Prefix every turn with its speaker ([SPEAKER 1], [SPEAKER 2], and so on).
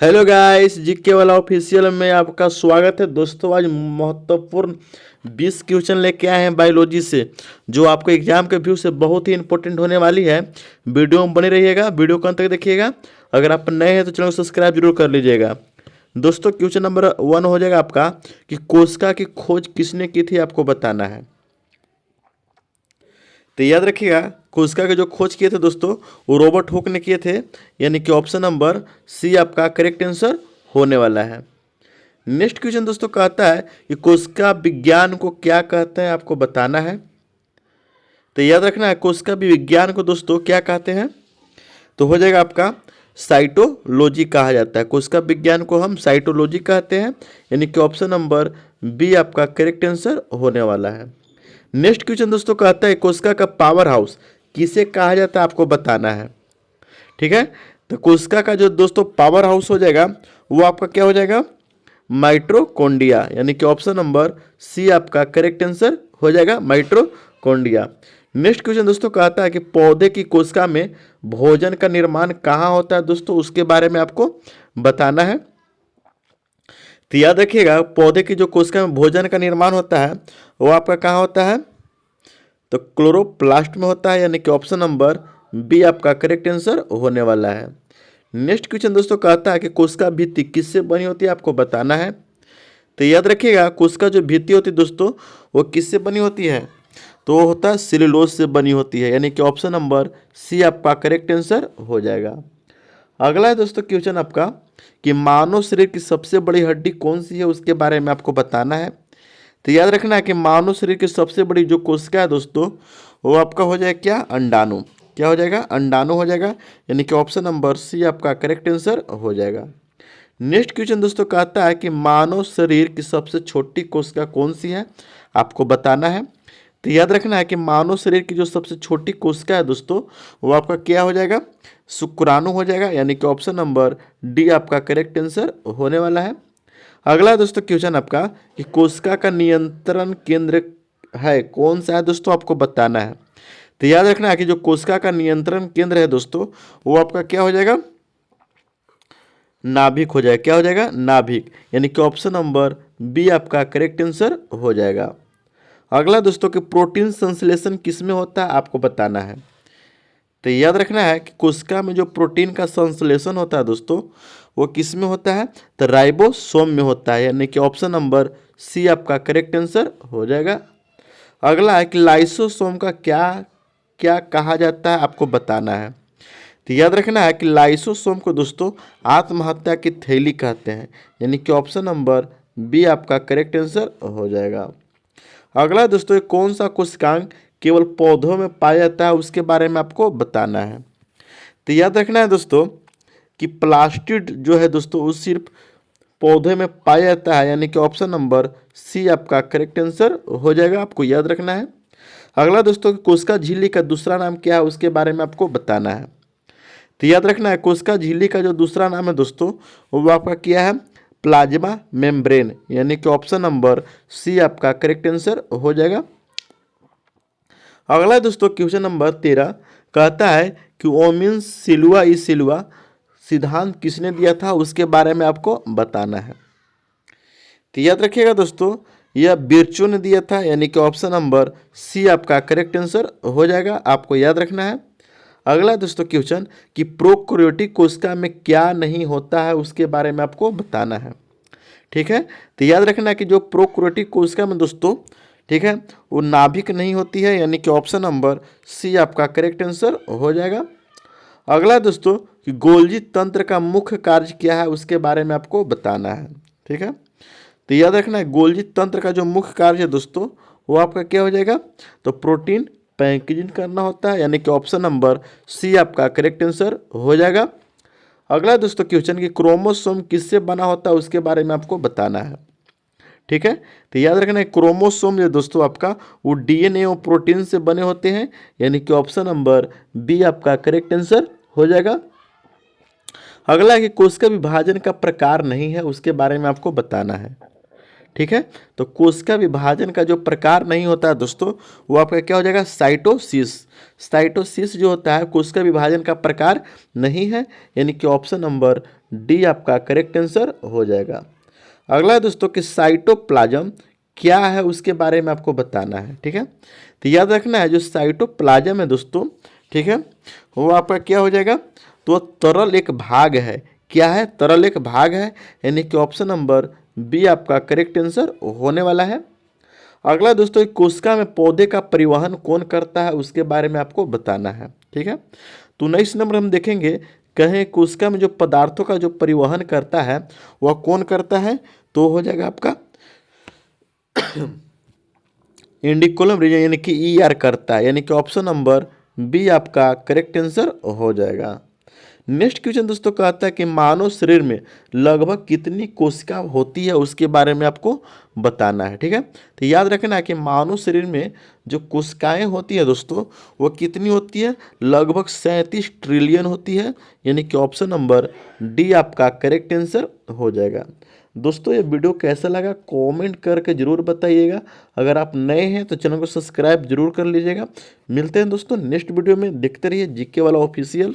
[SPEAKER 1] Hello guys, GK वाला official में आपका स्वागत है। दोस्तों आज महत्वपूर्ण 20 क्वेश्चन लेके आए हैं बायोलॉजी से, जो आपको एग्जाम के व्यू से बहुत ही इंपॉर्टेंट होने वाली है। वीडियो में बने रहिएगा, वीडियो को अंत तक देखिएगा। अगर आप नए हैं तो चैनल को सब्सक्राइब जरूर कर लीजिएगा। दोस्तों क्वेश्चन नंबर 1 हो जाएगा आपका कि कोशिका की खोज किसने की थी, आपको बताना है। तो याद रखिएगा, कोशिका के जो खोज किए थे दोस्तों वो रॉबर्ट हुक ने किए थे, यानी कि ऑप्शन नंबर सी आपका करेक्ट आंसर होने वाला है। नेक्स्ट क्वेश्चन दोस्तों कहता है कि कोशिका विज्ञान को क्या कहते हैं, आपको बताना है। तो याद रखना है, कोशिका विज्ञान को दोस्तों क्या कहते हैं, तो हो जाएगा आपका साइटोलॉजी कहा जाता है। कोशिका विज्ञान को हम साइटोलॉजी कहते हैं, यानी कि ऑप्शन नंबर बी आपका करेक्ट आंसर होने वाला है। नेक्स्ट क्वेश्चन दोस्तों कहता है कोशिका का पावर हाउस किसे कहा जाता है, आपको बताना है। ठीक है, तो कोशिका का जो दोस्तों पावर हाउस हो जाएगा वो आपका क्या हो जाएगा, माइटोकॉन्ड्रिया, यानी कि ऑप्शन नंबर सी आपका करेक्ट आंसर हो जाएगा, माइटोकॉन्ड्रिया। नेक्स्ट क्वेश्चन दोस्तों कहता है कि पौधे की कोशिका में भोजन का निर्माण कहाँ होता है दोस्तों, उसके बारे में आपको बताना है। तो याद रखिएगा, पौधे की जो कोशिका में भोजन का निर्माण होता है वो आपका कहाँ होता है, तो क्लोरोप्लास्ट में होता है, यानी कि ऑप्शन नंबर बी आपका करेक्ट आंसर होने वाला है। नेक्स्ट क्वेश्चन दोस्तों कहता है कि कोशिका भित्ति किससे बनी होती है, आपको बताना है। तो याद रखिएगा, कोशिका जो भित्ति होती है दोस्तों वो किससे बनी होती है, तो वो होता है सेलुलोज से बनी होती है, यानी कि ऑप्शन नंबर सी आपका करेक्ट आंसर हो जाएगा। अगला है दोस्तों क्वेश्चन आपका कि मानव शरीर की सबसे बड़ी हड्डी कौन सी है, उसके बारे में आपको बताना है। तो याद रखना है कि मानव शरीर की सबसे बड़ी जो कोशिका है दोस्तों वो आपका हो जाएगा क्या, अंडाणु। क्या हो जाएगा, अंडाणु हो जाएगा, यानी कि ऑप्शन नंबर सी आपका करेक्ट आंसर हो जाएगा। नेक्स्ट क्वेश्चन दोस्तों कहता है कि मानव शरीर की सबसे छोटी कोशिका कौन सी है, आपको बताना है। तो याद रखना है कि मानव शरीर की जो सबसे छोटी कोशिका है दोस्तों वो आपका क्या हो जाएगा, शुक्राणु हो जाएगा, यानी कि ऑप्शन नंबर डी आपका करेक्ट आंसर होने वाला है। अगला दोस्तों क्वेश्चन आपका कि कोशिका का नियंत्रण केंद्र है कौन सा है दोस्तों, आपको बताना है। तो याद रखना है कि जो कोशिका का नियंत्रण केंद्र है दोस्तों वो आपका क्या हो जाएगा, नाभिक हो जाएगा। क्या हो जाएगा, नाभिक, यानी कि ऑप्शन नंबर बी आपका करेक्ट आंसर हो जाएगा। अगला दोस्तों कि प्रोटीन संश्लेषण किस में होता है, आपको बताना है। तो याद रखना है कि कोशिका में जो प्रोटीन का संश्लेषण होता है दोस्तों वो किस में होता है, तो राइबोसोम में होता है, यानी कि ऑप्शन नंबर सी आपका करेक्ट आंसर हो जाएगा। अगला है कि लाइसोसोम का क्या क्या कहा जाता है, आपको बताना है। तो याद रखना है कि लाइसोसोम को दोस्तों आत्महत्या की थैली कहते हैं, यानी कि ऑप्शन नंबर बी आपका करेक्ट आंसर हो जाएगा। अगला दोस्तों ये कौन सा कोशिकांग केवल पौधों में पाया जाता है, उसके बारे में आपको बताना है। तो याद रखना है दोस्तों कि प्लास्टिड जो है दोस्तों वो सिर्फ पौधे में पाया जाता है, यानी कि ऑप्शन नंबर सी आपका करेक्ट आंसर हो जाएगा, आपको याद रखना है। अगला दोस्तों कोशिका झिल्ली का दूसरा नाम क्या है, उसके बारे में आपको बताना है। तो याद रखना है कोशिका झिल्ली का जो दूसरा नाम है दोस्तों वो आपका क्या है, प्लाज्मा मेम्ब्रेन, यानी कि ऑप्शन नंबर सी आपका करेक्ट आंसर हो जाएगा। अगला दोस्तों क्वेश्चन नंबर 13 कहता है कि ओमिन सिलुआ ई सिलुआ सिद्धांत किसने दिया था, उसके बारे में आपको बताना है। तो याद रखिएगा दोस्तों यह बिरचू ने दिया था, यानी कि ऑप्शन नंबर सी आपका करेक्ट आंसर हो जाएगा, आपको याद रखना है। अगला दोस्तों क्वेश्चन कि प्रोकैरियोटिक कोशिका में क्या नहीं होता है, उसके बारे में आपको बताना है। ठीक है, तो याद रखना कि जो प्रोकैरियोटिक कोशिका में दोस्तों ठीक है वो नाभिक नहीं होती है, यानी कि ऑप्शन नंबर सी आपका करेक्ट आंसर हो जाएगा। अगला दोस्तों कि गोल्जी तंत्र का मुख्य कार्य क्या है, उसके बारे में आपको बताना है। ठीक है, तो याद रखना है गोल्जी तंत्र का जो मुख्य कार्य है दोस्तों वो आपका क्या हो जाएगा, तो प्रोटीन पैकेजिंग करना होता है, यानी कि ऑप्शन नंबर सी आपका करेक्ट आंसर हो जाएगा। अगला दोस्तों क्वेश्चन कि क्रोमोसोम किससे बना होता है, उसके बारे में आपको बताना है। ठीक है, तो याद रखना है क्रोमोसोम जो दोस्तों आपका वो डीएनए और प्रोटीन से बने होते हैं, यानी कि ऑप्शन नंबर बी आपका करेक्ट आंसर हो जाएगा। अगला है कि कोशिका विभाजन का प्रकार नहीं है, उसके बारे में आपको बताना है। ठीक है, तो कोशिका विभाजन का जो प्रकार नहीं होता है दोस्तों वो आपका क्या हो जाएगा, साइटोसिस। साइटोसिस जो होता है कोशिका विभाजन का प्रकार नहीं है, यानी कि ऑप्शन नंबर डी आपका करेक्ट आंसर हो जाएगा। अगला है दोस्तों कि साइटोप्लाज्म क्या है, उसके बारे में आपको बताना है। ठीक है, तो याद रखना है जो साइटोप्लाज्म है दोस्तों, ठीक है, वो आपका क्या हो जाएगा, तो तरल एक भाग है। क्या है, तरल एक भाग है, यानी कि ऑप्शन नंबर बी आपका करेक्ट आंसर होने वाला है। अगला दोस्तों कोशिका में पौधे का परिवहन कौन करता है, उसके बारे में आपको बताना है। ठीक है, तो 19 नंबर हम देखेंगे, कहें कोशिका में जो पदार्थों का जो परिवहन करता है वह कौन करता है, तो हो जाएगा आपका इंडिकुलम रीजन, यानी कि ईआर करता है, यानी कि ऑप्शन नंबर बी आपका करेक्ट आंसर हो जाएगा। नेक्स्ट क्वेश्चन दोस्तों कहता है कि मानव शरीर में लगभग कितनी कोशिका होती है, उसके बारे में आपको बताना है। ठीक है, तो याद रखना है कि मानव शरीर में जो कोशिकाएं होती है दोस्तों, वो कितनी होती है, लगभग 37 ट्रिलियन होती है, यानी कि ऑप्शन नंबर डी आपका करेक्ट आंसर हो जाएगा। दोस्तों ये वीडियो कैसा लगा कमेंट करके ज़रूर बताइएगा। अगर आप नए हैं तो चैनल को सब्सक्राइब जरूर कर लीजिएगा। मिलते हैं दोस्तों नेक्स्ट वीडियो में, देखते रहिए जीके वाला ऑफिशियल।